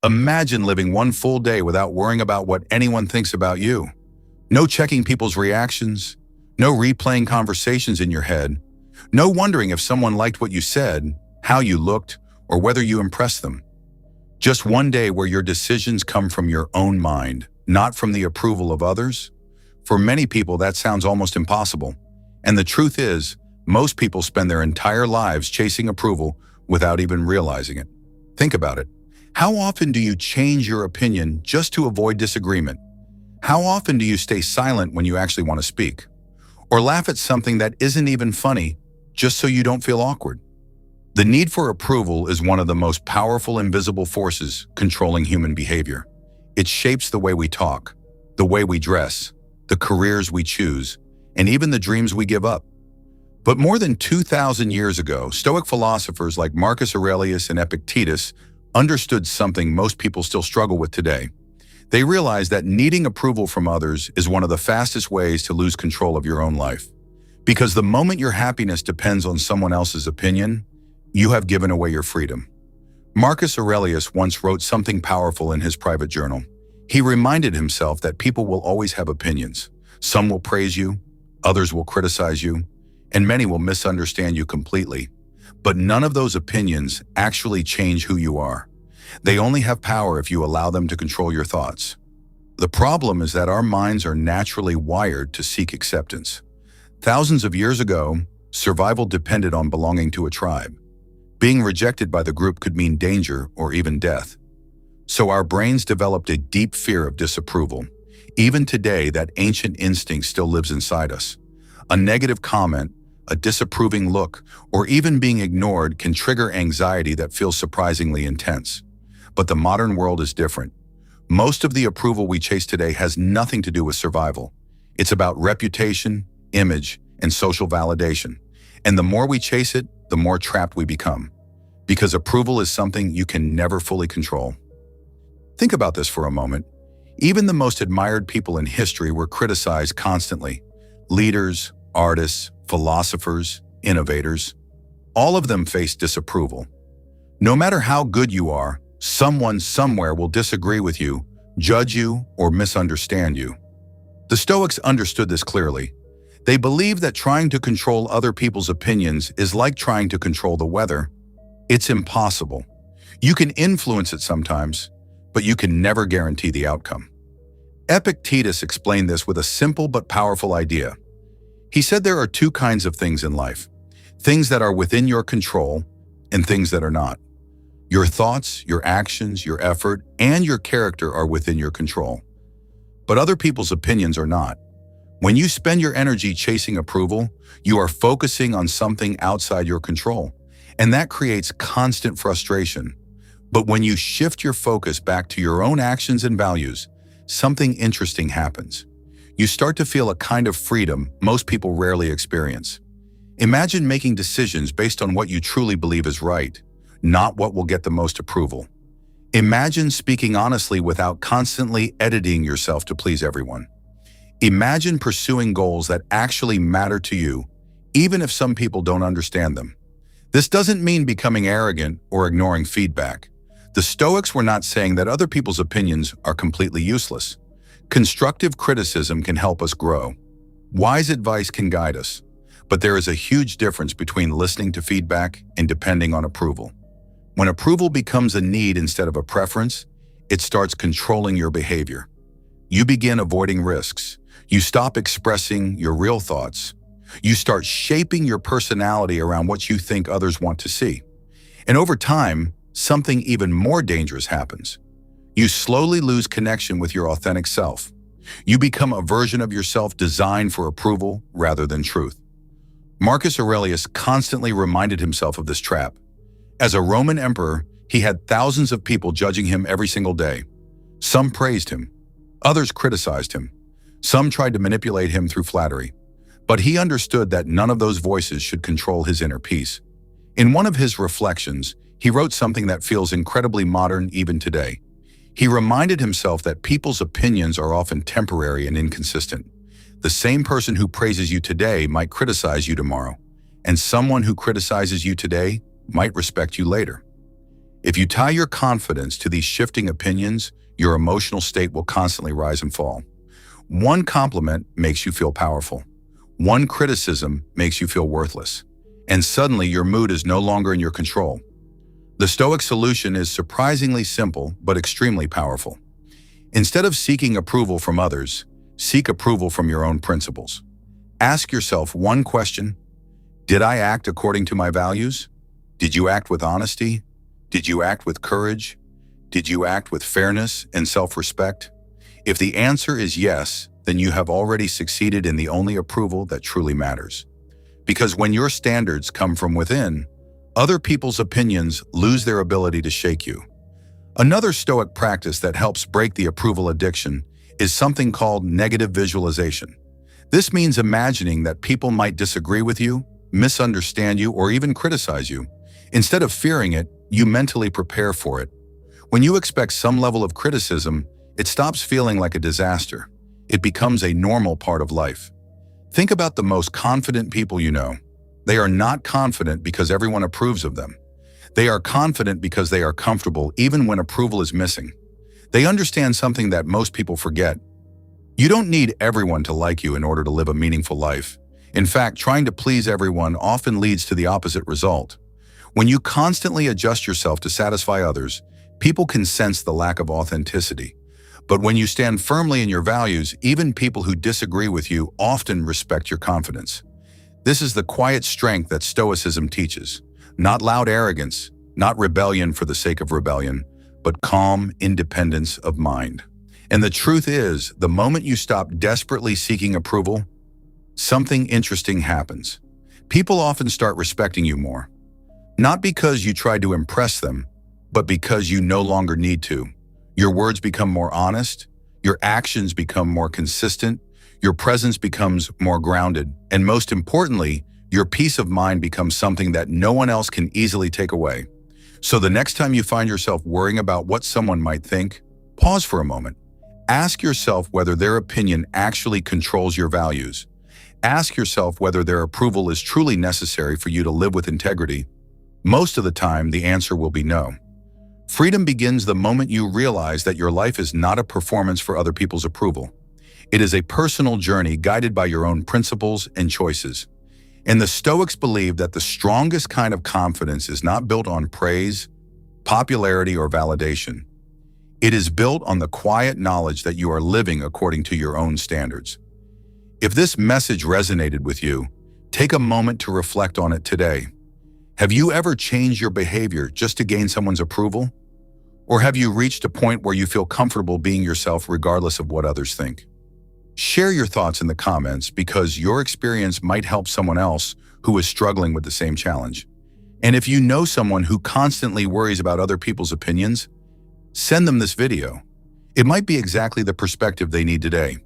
Imagine living one full day without worrying about what anyone thinks about you. No checking people's reactions, no replaying conversations in your head, no wondering if someone liked what you said, how you looked, or whether you impressed them. Just one day where your decisions come from your own mind, not from the approval of others. For many people, that sounds almost impossible. And the truth is, most people spend their entire lives chasing approval without even realizing it. Think about it. How often do you change your opinion just to avoid disagreement? How often do you stay silent when you actually want to speak? Or laugh at something that isn't even funny just so you don't feel awkward? The need for approval is one of the most powerful invisible forces controlling human behavior. It shapes the way we talk, the way we dress, the careers we choose, and even the dreams we give up. But more than 2,000 years ago, Stoic philosophers like Marcus Aurelius and Epictetus understood something most people still struggle with today. They realized that needing approval from others is one of the fastest ways to lose control of your own life. Because the moment your happiness depends on someone else's opinion, you have given away your freedom. Marcus Aurelius once wrote something powerful in his private journal. He reminded himself that people will always have opinions. Some will praise you, others will criticize you, and many will misunderstand you completely. But none of those opinions actually change who you are. They only have power if you allow them to control your thoughts. The problem is that our minds are naturally wired to seek acceptance. Thousands of years ago, survival depended on belonging to a tribe. Being rejected by the group could mean danger or even death. So our brains developed a deep fear of disapproval. Even today, that ancient instinct still lives inside us. A negative comment, a disapproving look, or even being ignored can trigger anxiety that feels surprisingly intense. But the modern world is different. Most of the approval we chase today has nothing to do with survival. It's about reputation, image, and social validation. And the more we chase it, the more trapped we become. Because approval is something you can never fully control. Think about this for a moment. Even the most admired people in history were criticized constantly. Leaders, artists, philosophers, innovators, all of them faced disapproval. No matter how good you are, someone somewhere will disagree with you, judge you, or misunderstand you. The Stoics understood this clearly. They believed that trying to control other people's opinions is like trying to control the weather. It's impossible. You can influence it sometimes, but you can never guarantee the outcome. Epictetus explained this with a simple but powerful idea. He said there are two kinds of things in life: things that are within your control and things that are not. Your thoughts, your actions, your effort, and your character are within your control. But other people's opinions are not. When you spend your energy chasing approval, you are focusing on something outside your control, and that creates constant frustration. But when you shift your focus back to your own actions and values, something interesting happens. You start to feel a kind of freedom most people rarely experience. Imagine making decisions based on what you truly believe is right, not what will get the most approval. Imagine speaking honestly without constantly editing yourself to please everyone. Imagine pursuing goals that actually matter to you, even if some people don't understand them. This doesn't mean becoming arrogant or ignoring feedback. The Stoics were not saying that other people's opinions are completely useless. Constructive criticism can help us grow. Wise advice can guide us. But there is a huge difference between listening to feedback and depending on approval. When approval becomes a need instead of a preference, it starts controlling your behavior. You begin avoiding risks. You stop expressing your real thoughts. You start shaping your personality around what you think others want to see. And over time, something even more dangerous happens. You slowly lose connection with your authentic self. You become a version of yourself designed for approval rather than truth. Marcus Aurelius constantly reminded himself of this trap. As a Roman emperor, he had thousands of people judging him every single day. Some praised him. Others criticized him. Some tried to manipulate him through flattery. But he understood that none of those voices should control his inner peace. In one of his reflections, he wrote something that feels incredibly modern even today. He reminded himself that people's opinions are often temporary and inconsistent. The same person who praises you today might criticize you tomorrow, and someone who criticizes you today might respect you later. If you tie your confidence to these shifting opinions, your emotional state will constantly rise and fall. One compliment makes you feel powerful. One criticism makes you feel worthless. And suddenly your mood is no longer in your control. The Stoic solution is surprisingly simple but extremely powerful. Instead of seeking approval from others, seek approval from your own principles. Ask yourself one question: did I act according to my values? Did you act with honesty? Did you act with courage? Did you act with fairness and self-respect? If the answer is yes, then you have already succeeded in the only approval that truly matters. Because when your standards come from within, other people's opinions lose their ability to shake you. Another Stoic practice that helps break the approval addiction is something called negative visualization. This means imagining that people might disagree with you, misunderstand you, or even criticize you. Instead of fearing it, you mentally prepare for it. When you expect some level of criticism, it stops feeling like a disaster. It becomes a normal part of life. Think about the most confident people you know. They are not confident because everyone approves of them. They are confident because they are comfortable even when approval is missing. They understand something that most people forget. You don't need everyone to like you in order to live a meaningful life. In fact, trying to please everyone often leads to the opposite result. When you constantly adjust yourself to satisfy others, people can sense the lack of authenticity. But when you stand firmly in your values, even people who disagree with you often respect your confidence. This is the quiet strength that Stoicism teaches. Not loud arrogance, not rebellion for the sake of rebellion, but calm independence of mind. And the truth is, the moment you stop desperately seeking approval, something interesting happens. People often start respecting you more. Not because you tried to impress them, but because you no longer need to. Your words become more honest, your actions become more consistent, your presence becomes more grounded, and most importantly, your peace of mind becomes something that no one else can easily take away. So the next time you find yourself worrying about what someone might think, pause for a moment. Ask yourself whether their opinion actually controls your values. Ask yourself whether their approval is truly necessary for you to live with integrity. Most of the time, the answer will be no. Freedom begins the moment you realize that your life is not a performance for other people's approval. It is a personal journey guided by your own principles and choices. And the Stoics believe that the strongest kind of confidence is not built on praise, popularity, or validation. It is built on the quiet knowledge that you are living according to your own standards. If this message resonated with you, take a moment to reflect on it today. Have you ever changed your behavior just to gain someone's approval? Or have you reached a point where you feel comfortable being yourself regardless of what others think? Share your thoughts in the comments because your experience might help someone else who is struggling with the same challenge. And if you know someone who constantly worries about other people's opinions, send them this video. It might be exactly the perspective they need today.